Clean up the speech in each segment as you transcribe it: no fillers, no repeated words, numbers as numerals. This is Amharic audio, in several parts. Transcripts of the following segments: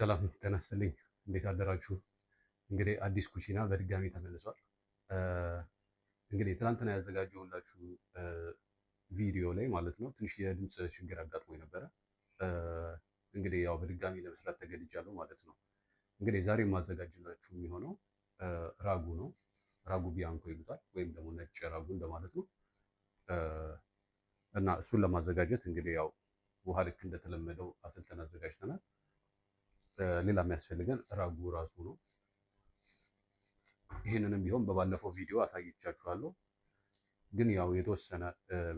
ሰላም ጤና ይስጥልኝ። እንዴት አደራችሁ? እንግዲህ አዲስ ኩሽና በድጋሚ ተመልሷል። እንግዲህ ትናንትና ያዘጋጀሁላችሁ ቪዲዮ ላይ ማለት ነው ትንሽ የድምፅ ችግር አጋጥሞኝ ነበረ። እንግዲህ ያው በድጋሚ ለመስራት ተገድጃለሁ ማለት ነው። እንግዲህ ዛሬ የማዘጋጅላችሁ የሚሆነው ራጉ ነው። ራጉ ቢያንኮ ይሉታል ወይም ደግሞ ነጭ ራጉ እንደማለት ነው። እና እሱን ለማዘጋጀት እንግዲህ ያው ውሃ ልክ እንደተለመደው አፍልተን አዘጋጅተናል። ሌላ የሚያስፈልገን ራጉ ራሱ ነው። ይህንንም ቢሆን በባለፈው ቪዲዮ አሳይቻችኋለሁ። ግን ያው የተወሰነ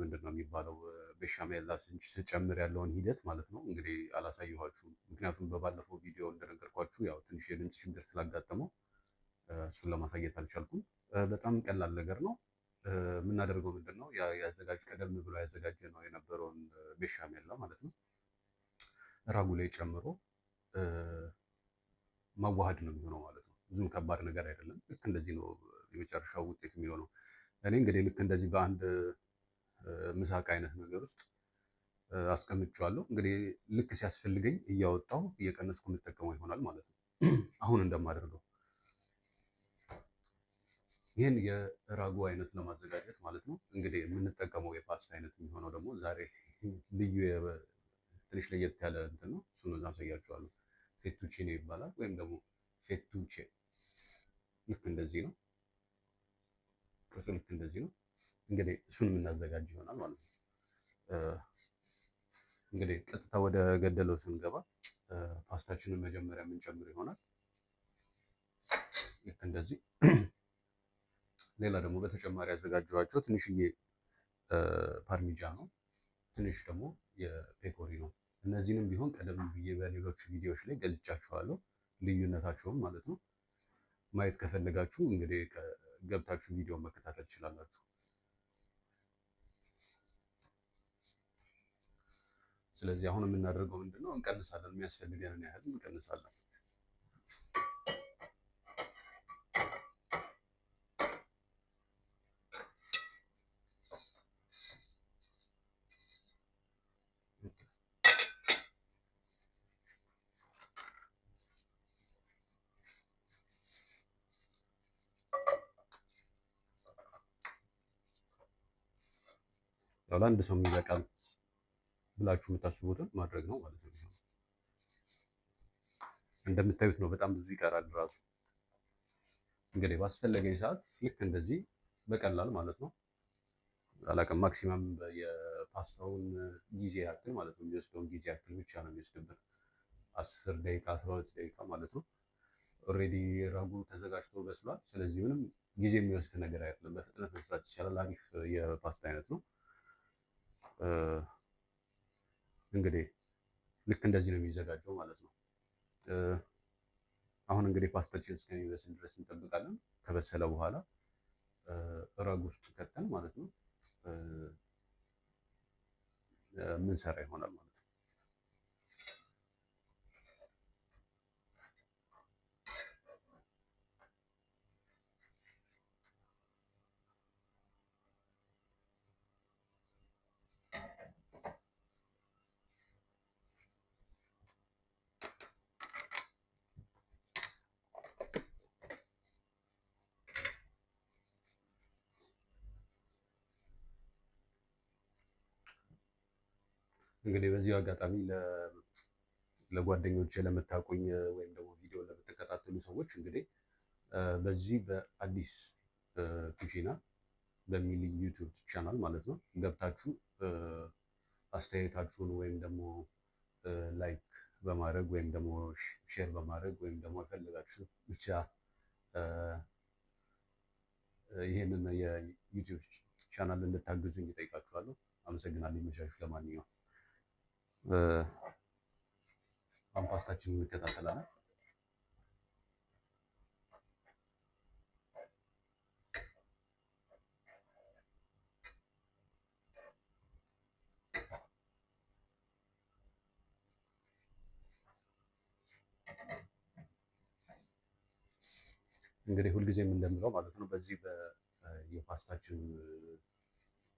ምንድን ነው የሚባለው ቤሻሜል ስጨምር ያለውን ሂደት ማለት ነው እንግዲህ አላሳየኋችሁም። ምክንያቱም በባለፈው ቪዲዮ እንደነገርኳችሁ ያው ትንሽ የድምፅ ችግር ስላጋጠመው እሱን ለማሳየት አልቻልኩም። በጣም ቀላል ነገር ነው። የምናደርገው ምንድን ነው ቀደም ብሎ ያዘጋጀ ነው የነበረውን ቤሻሜል ማለት ነው ራጉ ላይ ጨምሮ ማዋሃድ ነው የሚሆነው ማለት ነው። ብዙም ከባድ ነገር አይደለም። ልክ እንደዚህ ነው የመጨረሻው ውጤት የሚሆነው። እኔ እንግዲህ ልክ እንደዚህ በአንድ ምሳቅ አይነት ነገር ውስጥ አስቀምጬዋለሁ። እንግዲህ ልክ ሲያስፈልገኝ እያወጣሁ እየቀነስኩ የምጠቀመው ይሆናል ማለት ነው። አሁን እንደማደርገው ይህን የራጉ አይነት ለማዘጋጀት ማለት ነው እንግዲህ የምንጠቀመው የፓስታ አይነት የሚሆነው ደግሞ ዛሬ ልዩ ትንሽ ለየት ያለ እንትን ነው። እሱን አሳያችኋለሁ። ፌቱቺኔ ይባላል ወይም ደግሞ ፌቱቼ። ልክ እንደዚህ ነው። ቅርጹ ልክ እንደዚህ ነው። እንግዲህ እሱን የምናዘጋጅ ይሆናል ማለት ነው። እንግዲህ ቀጥታ ወደ ገደለው ስንገባ ፓስታችንን መጀመሪያ የምንጨምር ይሆናል። ልክ እንደዚህ። ሌላ ደግሞ በተጨማሪ ያዘጋጀኋቸው ትንሽዬ ፓርሚጃኖ፣ ትንሽ ደግሞ የፔኮሪ ነው። እነዚህንም ቢሆን ቀደም ብዬ በሌሎች ቪዲዮዎች ላይ ገልጫችኋለሁ፣ ልዩነታቸውም ማለት ነው። ማየት ከፈለጋችሁ እንግዲህ ገብታችሁ ቪዲዮ መከታተል ትችላላችሁ። ስለዚህ አሁን የምናደርገው ምንድነው እንቀንሳለን፣ የሚያስፈልገንን ያህል እንቀንሳለን። ለአንድ ሰው የሚበቃል ብላችሁ የምታስቡትን ማድረግ ነው ማለት ነው። እንደምታዩት ነው፣ በጣም ብዙ ይቀራል ራሱ። እንግዲህ ባስፈለገኝ ሰዓት ልክ እንደዚህ በቀላል ማለት ነው አላውቅም፣ ማክሲመም የፓስታውን ጊዜ ያክል ማለት ነው የሚወስደውን ጊዜ ያክል ብቻ ነው የሚወስድብን፣ 10 ደቂቃ 12 ደቂቃ ማለት ነው። ኦልሬዲ ራጉ ተዘጋጅቶ በስሏል። ስለዚህ ምንም ጊዜ የሚወስድ ነገር አይደለም፣ በፍጥነት መስራት ይቻላል። አሪፍ የፓስታ አይነት ነው። እንግዲህ ልክ እንደዚህ ነው የሚዘጋጀው ማለት ነው። አሁን እንግዲህ ፓስታችን እስከሚበስል ድረስ እንጠብቃለን። ከበሰለ በኋላ ራጉ ውስጥ ከተን ማለት ነው ምንሰራ ይሆናል ማለት ነው። እንግዲህ በዚህ አጋጣሚ ለጓደኞች ለምታውቁኝ ወይም ደግሞ ቪዲዮ ለምትከታተሉ ሰዎች እንግዲህ በዚህ በአዲስ ኩሽና በሚል ዩቲዩብ ቻናል ማለት ነው ገብታችሁ አስተያየታችሁን ወይም ደግሞ ላይክ በማድረግ ወይም ደግሞ ሼር በማድረግ ወይም ደግሞ የፈለጋችሁ ብቻ ይሄንን የዩቲዩብ ቻናል እንድታግዙኝ እጠይቃችኋለሁ። አመሰግናለሁ። ይመቻችሁ። ለማንኛውም አሁን ፓስታችንን እንከታተላለን። እንግዲህ ሁልጊዜም እንደምለው ማለት ነው በዚህ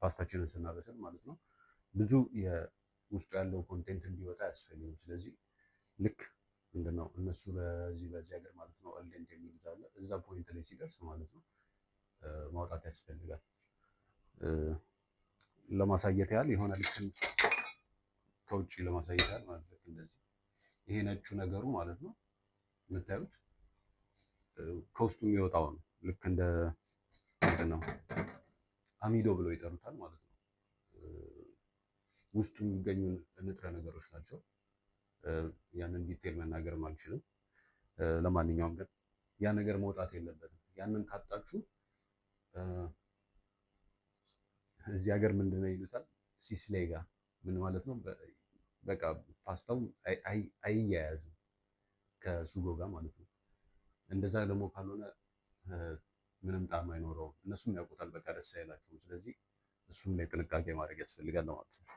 ፓስታችንን ስናበስል ማለት ነው ብዙ ውስጡ ያለው ኮንቴንት እንዲወጣ አያስፈልግም። ስለዚህ ልክ ምንድነው እነሱ በዚህ ሀገር ማለት ነው ኦንላይን የሚሉት አለ። እዛ ፖይንት ላይ ሲደርስ ማለት ነው ማውጣት ያስፈልጋል። ለማሳየት ያህል የሆነ ልክ ከውጭ ለማሳየት ያህል ማለት ነው እንደዚህ ይሄ ነጩ ነገሩ ማለት ነው የምታዩት ከውስጡ የሚወጣው ነው። ልክ እንደ ምንድን ነው አሚዶ ብለው ይጠሩታል ማለት ነው። ውስጡ የሚገኙ ንጥረ ነገሮች ናቸው። ያንን ዲቴል መናገር አልችልም። ለማንኛውም ግን ያ ነገር መውጣት የለበትም። ያንን ካጣችሁ እዚህ ሀገር ምንድነው ይሉታል ሲስሌጋ። ምን ማለት ነው? በቃ ፓስታው አይያያዝም ከሱጎ ጋር ማለት ነው። እንደዛ ደግሞ ካልሆነ ምንም ጣዕም አይኖረውም። እነሱም ያውቁታል። በቃ ደስ አይላቸውም። ስለዚህ እሱም ላይ ጥንቃቄ ማድረግ ያስፈልጋል ማለት ነው።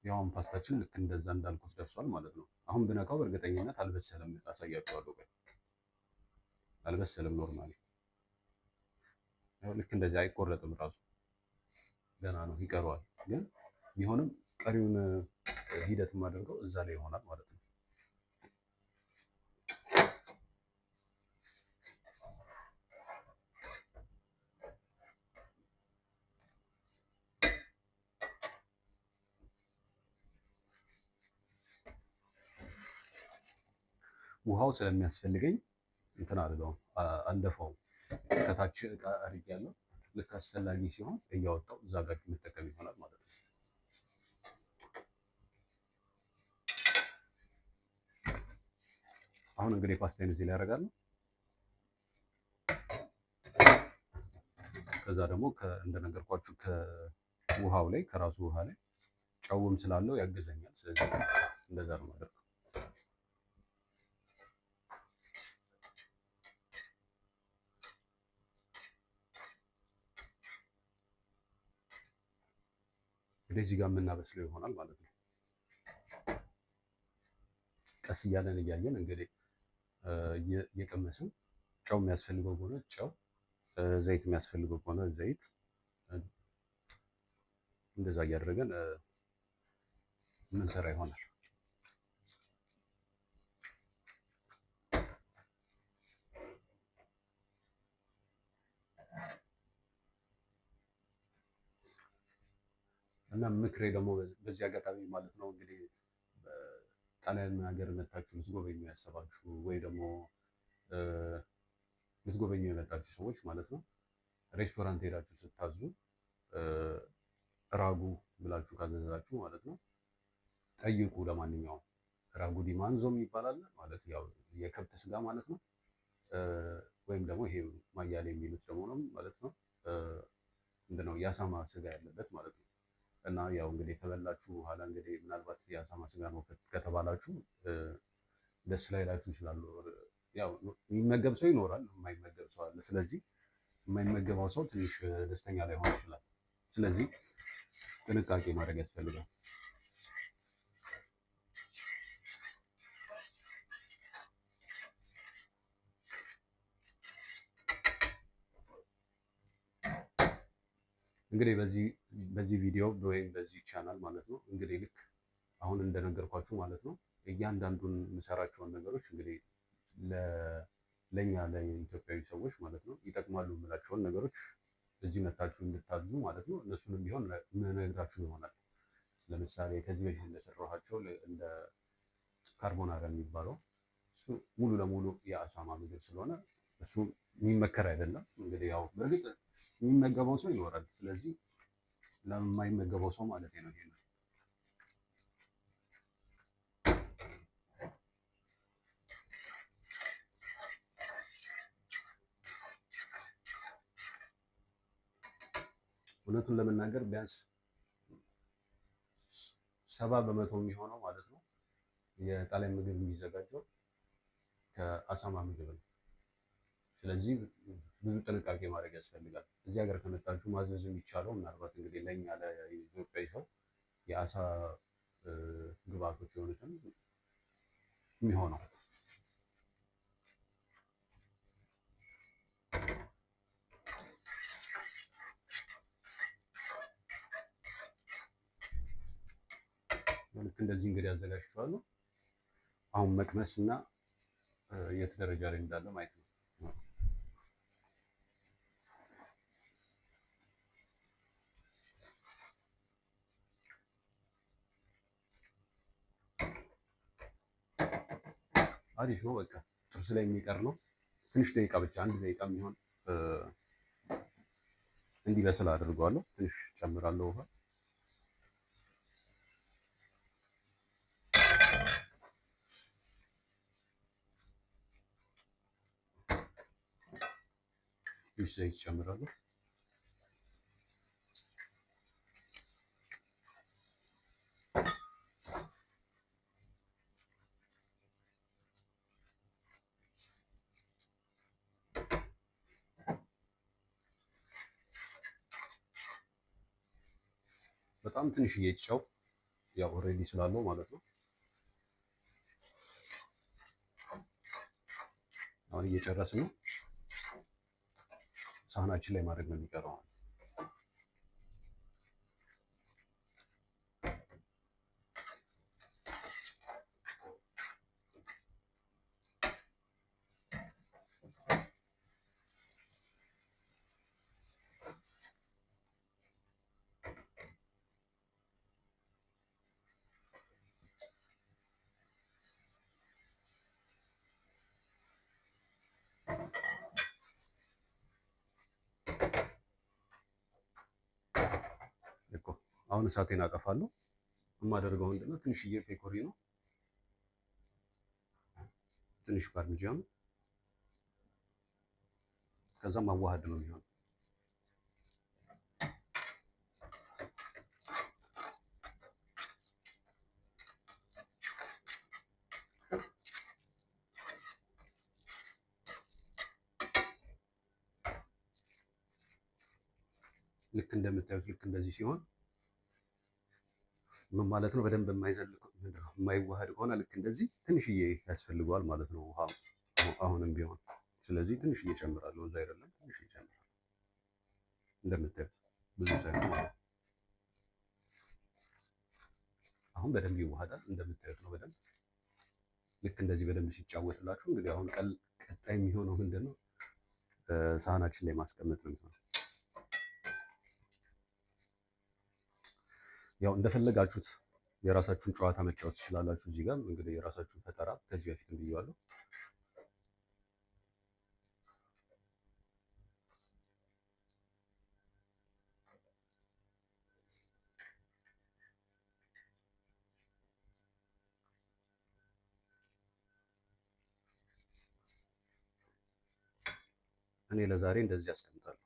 ያው ፓስታችን ልክ እንደዛ እንዳልኩት ደርሷል ማለት ነው። አሁን ብነካው በእርግጠኝነት አልበሰለም። አሳያችኋለሁ። ቆይ አልበሰለም። ኖርማሊ ያው ልክ እንደዚህ አይቆረጥም። ራሱ ገና ነው፣ ይቀረዋል። ግን ቢሆንም ቀሪውን ሂደት የማደርገው እዛ ላይ ይሆናል ማለት ነው። ውሃው ስለሚያስፈልገኝ እንትን አድርገው አልደፋውም። ከታች እቃ አድርጌያለሁ። ልክ አስፈላጊ ሲሆን እያወጣው እዛ ጋር መጠቀም ይሆናል ማለት ነው። አሁን እንግዲህ ፓስታዬን እዚህ ላይ አደርጋለሁ። ከዛ ደግሞ እንደነገርኳችሁ ከውሃው ላይ ከራሱ ውሃ ላይ ጨውም ስላለው ያግዘኛል። ስለዚህ እንደዛ ነው ማለት ነው። እንግዲህ እዚህ ጋር የምናበስለው ይሆናል ማለት ነው። ቀስ እያለን እያየን እንግዲህ እየቀመስን ጨው የሚያስፈልገው ከሆነ ጨው፣ ዘይት የሚያስፈልገው ከሆነ ዘይት፣ እንደዛ እያደረገን ምንሰራ ይሆናል። እና ምክሬ ደግሞ በዚህ አጋጣሚ ማለት ነው እንግዲህ ጣሊያን ሀገር መታችሁ ልትጎበኙ ያሰባችሁ ወይ ደግሞ ልትጎበኙ የመጣችሁ ሰዎች ማለት ነው ሬስቶራንት ሄዳችሁ ስታዙ ራጉ ብላችሁ ካዘዛችሁ ማለት ነው ጠይቁ። ለማንኛውም ራጉ ዲ ማንዞም ይባላል ማለት ያው የከብት ስጋ ማለት ነው። ወይም ደግሞ ይሄ ማያሌ የሚሉት ደግሞ ነው ማለት ነው። ምንድነው የአሳማ ስጋ ያለበት ማለት ነው። እና ያው እንግዲህ ከበላችሁ በኋላ እንግዲህ ምናልባት የአሳማ ስጋ ነው ከተባላችሁ ደስ ላይላችሁ ይችላሉ። ያው የሚመገብ ሰው ይኖራል፣ የማይመገብ ሰው አለ። ስለዚህ የማይመገበው ሰው ትንሽ ደስተኛ ላይሆን ይችላል። ስለዚህ ጥንቃቄ ማድረግ ያስፈልጋል። እንግዲህ በዚህ ቪዲዮ ወይም በዚህ ቻናል ማለት ነው እንግዲህ ልክ አሁን እንደነገርኳችሁ ማለት ነው እያንዳንዱን የምሰራቸውን ነገሮች እንግዲህ ለእኛ ለኢትዮጵያዊ ሰዎች ማለት ነው ይጠቅማሉ የምላቸውን ነገሮች እዚህ መታችሁ እንድታዙ ማለት ነው እነሱንም ቢሆን መነግራችሁ ይሆናል። ለምሳሌ ከዚህ በፊት እንደሰራኋቸው እንደ ካርቦናራ የሚባለው እሱ ሙሉ ለሙሉ የአሳማ ምግብ ስለሆነ እሱ የሚመከር አይደለም። እንግዲህ ያው በእርግጥ የሚመገበው ሰው ይኖራል። ስለዚህ ለማይመገበው ሰው ማለት ነው ይሄ ነው። እውነቱን ለመናገር ቢያንስ 70% የሚሆነው ማለት ነው የጣሊያን ምግብ የሚዘጋጀው ከአሳማ ምግብ ነው። ስለዚህ ብዙ ጥንቃቄ ማድረግ ያስፈልጋል። እዚህ ሀገር ከመጣችሁ ማዘዝ የሚቻለው ምናልባት እንግዲህ ለእኛ ለኢትዮጵያዊ ሰው የአሳ ግብአቶች የሆኑትን የሚሆነው ልክ እንደዚህ እንግዲህ አዘጋጅቼዋለሁ። አሁን መቅመስ እና የት ደረጃ ላይ እንዳለ ማየት ነው። አሪፍ ነው። በቃ ጥርስ ላይ የሚቀር ነው። ትንሽ ደቂቃ ብቻ 1 ደቂቃ የሚሆን እንዲበስል አድርገዋለሁ። ትንሽ ጨምራለሁ ውሃ። ትንሽ ዘይት ጨምራለሁ። በጣም ትንሽዬ ጨው ያው ኦልሬዲ ስላለው ማለት ነው። አሁን እየጨረስን ነው። ሳህናችን ላይ ማድረግ ነው የሚቀረው። አሁን እሳቴን አጠፋለሁ። የማደርገው ምንድነው ትንሽዬ ፔኮሪ ነው፣ ትንሽ ፓርሚጃን፣ ከዛ ማዋሃድ ነው የሚሆነው። ልክ እንደምታዩት ልክ እንደዚህ ሲሆን ምን ማለት ነው? በደንብ የማይዋሃድ ከሆነ ልክ እንደዚህ ትንሽዬ ያስፈልገዋል ማለት ነው ውሃ አሁንም ቢሆን። ስለዚህ ትንሽዬ እጨምራለሁ። እዛ አይደለም ትንሽዬ እጨምራለሁ። እንደምታዩት ብዙ ሳይሆን ማለት ነው። አሁን በደንብ ይዋሃዳል። እንደምታዩት ነው በደንብ ልክ እንደዚህ በደንብ ሲጫወትላችሁ እንግዲህ አሁን ቀጣይ የሚሆነው ምንድን ነው? ሳህናችን ላይ ማስቀመጥ ነው የሚሆነው። ያው እንደፈለጋችሁት የራሳችሁን ጨዋታ መጫወት ትችላላችሁ። እዚህ ጋር እንግዲህ የራሳችሁን ፈጠራ ከዚህ በፊት ብያለሁ። እኔ ለዛሬ እንደዚህ አስቀምጣለሁ።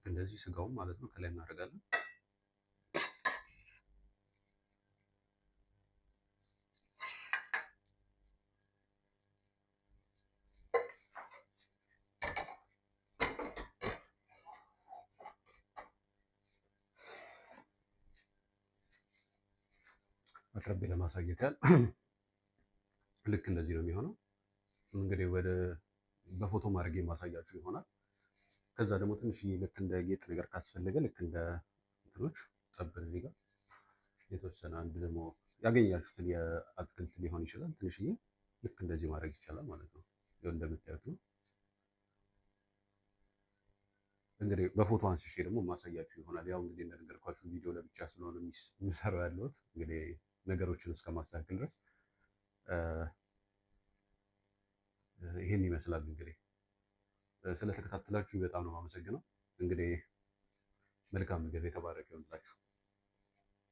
እንደዚህ ስጋውን ማለት ነው ከላይ እናደርጋለን። አቅርቤ ለማሳየት ያህል ልክ እንደዚህ ነው የሚሆነው። እንግዲህ ወደ በፎቶ ማድረግ የማሳያችሁ ይሆናል። ከዛ ደግሞ ትንሽዬ ልክ እንደ ጌጥ ነገር ካስፈለገ ልክ እንደ እንትኖች ጠብር እዚህ ጋር የተወሰነ አንድ ደግሞ ያገኛችሁትን የአትክልት ሊሆን ይችላል ትንሽዬ ልክ እንደዚህ ማድረግ ይቻላል ማለት ነው። ያው እንደምታዩት ነው። እንግዲህ በፎቶ አንስቼ ደግሞ ማሳያችሁ ይሆናል። ያው እንግዲህ እንደነገርኳችሁ ቪዲዮ ለብቻ ስለሆነ የሚሰራው ያለሁት እንግዲህ ነገሮችን እስከማስተካከል ድረስ ይሄን ይመስላል። እንግዲህ ስለተከታተላችሁ በጣም ነው የማመሰግነው። እንግዲህ መልካም ምግብ የተባረከ ይሁንላችሁ።